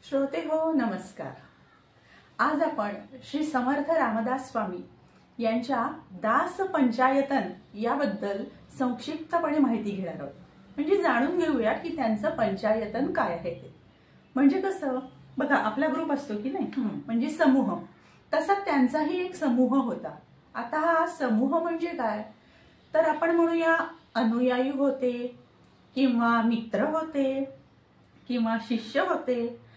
श्रोते हो नमस्कार। आज आपण श्री समर्थ रामदास स्वामी यांच्या दास पंचायतन याबद्दल संक्षिप्तपणे माहिती घेणार आहोत। म्हणजे जाणून घेऊया की त्यांचं पंचायतन काय आहे ते। म्हणजे कसं बघा, आपला ग्रुप असतो की नाही, म्हणजे समूह, तसा त्यांचाही एक समूह होता। आता हा समूह म्हणजे काय, तर आपण म्हणूया अनुयायी होते किंवा मित्र होते किंवा शिष्य होते,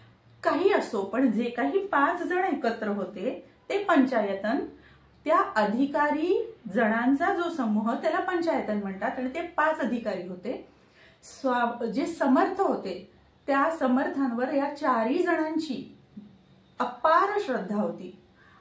काही असो, पण जे काही 5 जण एकत्र होते ते पंचायतन। त्या अधिकारी जणांचा जो समूह त्याला पंचायतन म्हणतात आणि ते 5 अधिकारी होते। जे समर्थ होते त्या समर्थांवर या 4ही जणांची अपार श्रद्धा होती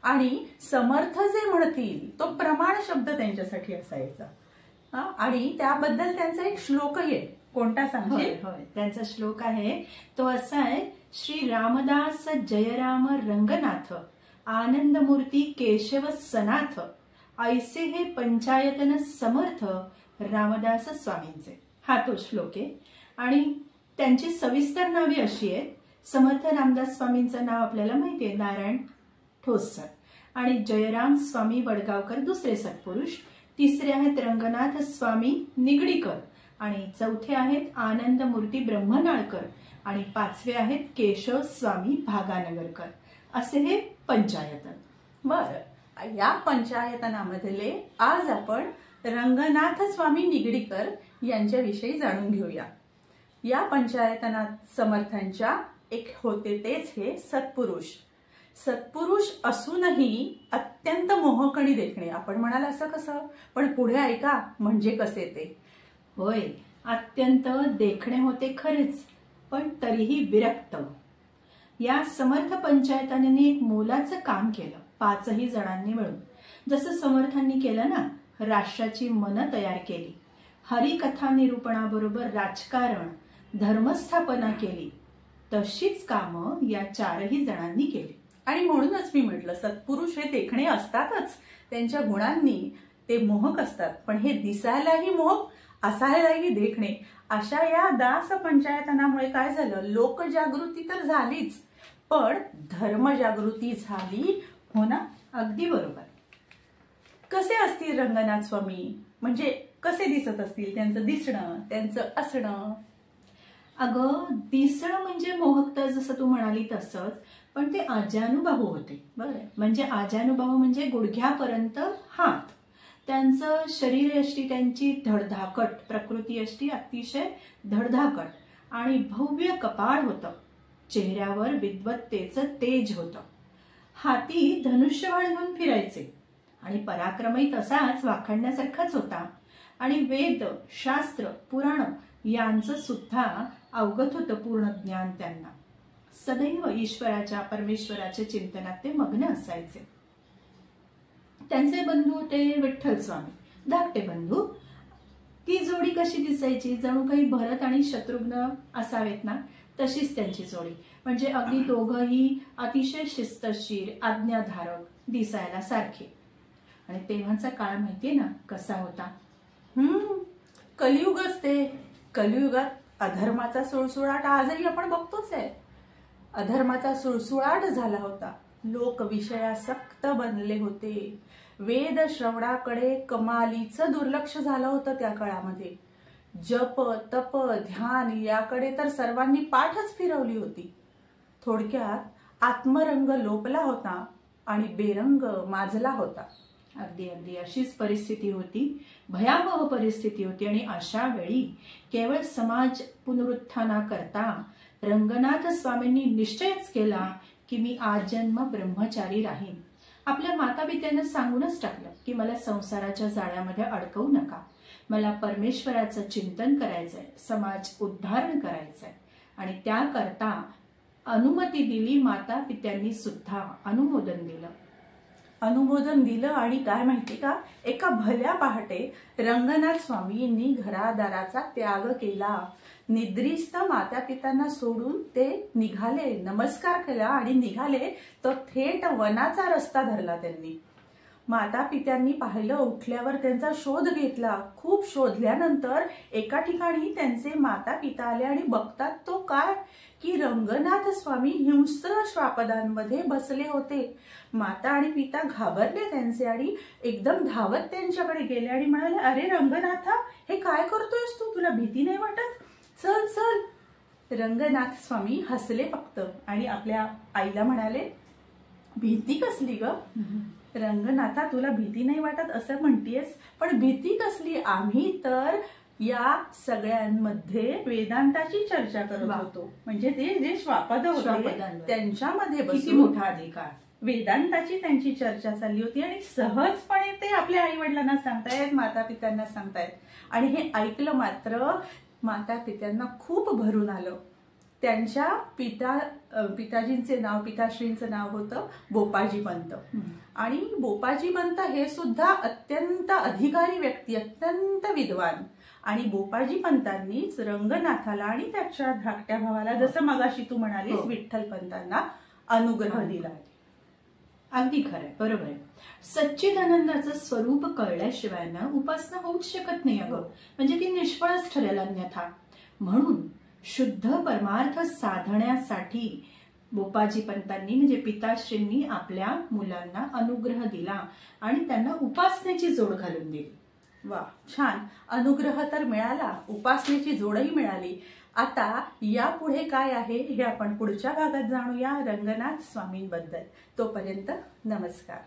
आणि समर्थ जे म्हणतील तो प्रमाण शब्द त्यांच्यासाठी असायचा। आणि त्याबद्दल त्यांचा एक श्लोकही आहे। कोणता सांगते? होय, त्यांचा श्लोक आहे तो असा आहे, श्री रामदास जय राम रंगनाथ आनंद मूर्ती केशव सनाथ ऐसे हे पंचायतन समर्थ रामदास स्वामींचे। हा तो श्लोक आहे। आणि त्यांची सविस्तर नावे अशी आहेत। समर्थ रामदास स्वामींचं नाव आपल्याला माहिती आहे, नारायण ठोस सर, आणि जयराम स्वामी वडगावकर दुसरे सत्पुरुष, तिसरे आहेत रंगनाथ स्वामी निगडीकर, आणि चौथे आहेत आनंद मूर्ती ब्रह्मनाळकर, आणि 5वे आहेत केशव स्वामी भागानगरकर। असे हे पंचायतन। बरं, या पंचायतनामधले आज आपण रंगनाथ स्वामी निगडीकर यांच्याविषयी जाणून घेऊया। या पंचायतनात समर्थांच्या एक होते तेच हे सत्पुरुष। सत्पुरुष असूनही अत्यंत मोहकणी देखणे। आपण म्हणाल असं कसं, पण पुढे ऐका म्हणजे कसे ते। होय, अत्यंत देखणे होते खरेच, पण तरीही विरक्त। या समर्थ पंचायतांनी एक मोलाचं काम केलं 5ही जणांनी मिळून। जसं समर्थांनी केलं ना, राष्ट्राची मनं तयार केली, हरिकथा निरूपणाबरोबर राजकारण धर्मस्थापना केली, तशीच कामं या 4ही जणांनी केली। आणि म्हणूनच मी म्हटलं, सत्पुरुष हे देखणे असतातच, त्यांच्या गुणांनी ते मोहक असतात, पण हे दिसायलाही मोहक असायलाही देखणे। अशा या दास पंचायतनामुळे काय झालं, लोकजागृती तर झालीच, पण धर्मजागृती झाली, हो ना? अगदी बरोबर। कसे असतील रंगनाथ स्वामी, म्हणजे कसे दिसत असतील, त्यांचं दिसणं, त्यांचं असणं? अगं, दिसणं म्हणजे मोहकता जसं तू म्हणाली तसंच, पण ते आजानुबाहू होते। बरं, म्हणजे आजानुबाहू म्हणजे गुडघ्यापर्यंत हात। त्यांचं शरीर यष्टी, त्यांची धडधाकट प्रकृती यष्टी, अतिशय धडधाकट, आणि भव्य कपाळ होतं। चेहऱ्यावर विद्वत्तेचं तेज होतं। हाती धनुष्यबाण घेऊन फिरायचे, आणि पराक्रमही तसाच वाखाणण्यासारखाच होता। आणि वेद शास्त्र पुराण यांचं सुद्धा अवगत होतं पूर्ण ज्ञान त्यांना। सदैव ईश्वराच्या परमेश्वराच्या चिंतनात ते मग्न असायचे। त्यांचे बंधू होते विठ्ठल स्वामी, धाकटे बंधू। ती जोडी कशी दिसायची, जणू काही भरत आणि शत्रुघ्न असावेत ना, तशीच त्यांची जोडी। म्हणजे अगदी दोघंही अतिशय शिस्तशीर, आज्ञाधारक, दिसायला सारखे। आणि तेव्हाचा काळ माहितीये ना कसा होता? कलियुगच ते। कलियुगात अधर्माचा सुळसुळाट आजही आपण बघतोच आहे। अधर्माचा सुळसुळाट झाला होता, लोक विषयासक्त बनले होते, वेद श्रवणाकडे कमालीचं दुर्लक्ष झालं होतं त्या काळामध्ये। जप तप ध्यान याकडे तर सर्वांनी पाठच फिरवली होती। थोडक्यात आत्मरंग लोपला होता आणि बेरंग माजला होता। अगदी अगदी अशीच परिस्थिती होती, भयावह परिस्थिती होती। आणि अशा वेळी केवळ समाज पुनरुत्थानाकरता रंगनाथ स्वामींनी निश्चयच केला की मी आजन्म ब्रह्मचारी राहीन। आपल्या मातापित्यांना सांगूनच टाकलं की मला संसाराच्या जाळ्यामध्ये अडकवू नका, मला परमेश्वराचं चिंतन करायचंय, समाज उद्धारण करायचंय। आणि त्याकरता अनुमती दिली, माता पित्यांनी सुद्धा अनुमोदन दिलं। आणि काय माहिती का, एका भल्या पहाटे रंगनाथ स्वामींनी घरादाराचा त्याग केला। निद्रिस्त माता पित्यांना सोडून ते निघाले, नमस्कार केला आणि निघाले, तो थेट वनाचा रस्ता धरला त्यांनी। माता पित्यांनी पाहिलं, उठल्यावर त्यांचा शोध घेतला. खूप शोधल्यानंतर एका ठिकाणी त्यांचे माता पिता आले आणि बघतात तो काय की रंगनाथ स्वामी हिंस्र श्वापदांमध्ये बसले होते. माता आणि पिता घाबरले त्यांचे आणि एकदम धावत त्यांच्याकडे गेले आणि म्हणाले, अरे रंगनाथा, हे काय करतोयस तू? तुला भीती नाही वाटत? चल चल. रंगनाथ स्वामी हसले फक्त आणि आपल्या आईला म्हणाले, भीती कसली ग? रंगनाथा, तुला भीती नाही वाटत असं म्हणतेस, पण भीती कसली? आम्ही तर या सगळ्यांमध्ये वेदांताची चर्चा करत होतो. म्हणजे ते जे श्वापद होते त्यांच्यामध्ये किती मोठा अधिकार. वेदांताची त्यांची चर्चा चालली होती आणि सहजपणे ते आपल्या आई वडिलांना सांगतायत, माता पित्यांना सांगतायत. आणि हे ऐकलं मात्र माता पित्यांना खूप भरून आलं. त्यांच्या पिताजींचे नाव, पिताश्रींचं नाव होतं बोपाजी पंत. आणि बोपाजी पंत हे सुद्धा अत्यंत अधिकारी व्यक्ती, अत्यंत विद्वान. आणि बोपाजी पंतांनीच रंगनाथाला आणि त्याच्या धाकट्या भावाला, जसं मगाशी तू म्हणालीस विठ्ठल पंतांना, अनुग्रह दिला. अगदी खरंय, बरोबर आहे. सच्चिदानंदाचं स्वरूप कळल्याशिवाय ना उपासना होऊच शकत नाही अगं. म्हणजे ती निष्फळच ठरेल अन्यथा. म्हणून शुद्ध परमार्थ साधण्यासाठी बोपाजी पंतांनी म्हणजे पिताश्रींनी आपल्या मुलांना अनुग्रह दिला आणि त्यांना उपासनेची जोड घालून दिली. वा, छान. अनुग्रह तर मिळाला, उपासनेची जोडही मिळाली. आता यापुढे काय आहे हे आपण पुढच्या भागात जाणूया रंगनाथ स्वामींबद्दल. तोपर्यंत नमस्कार.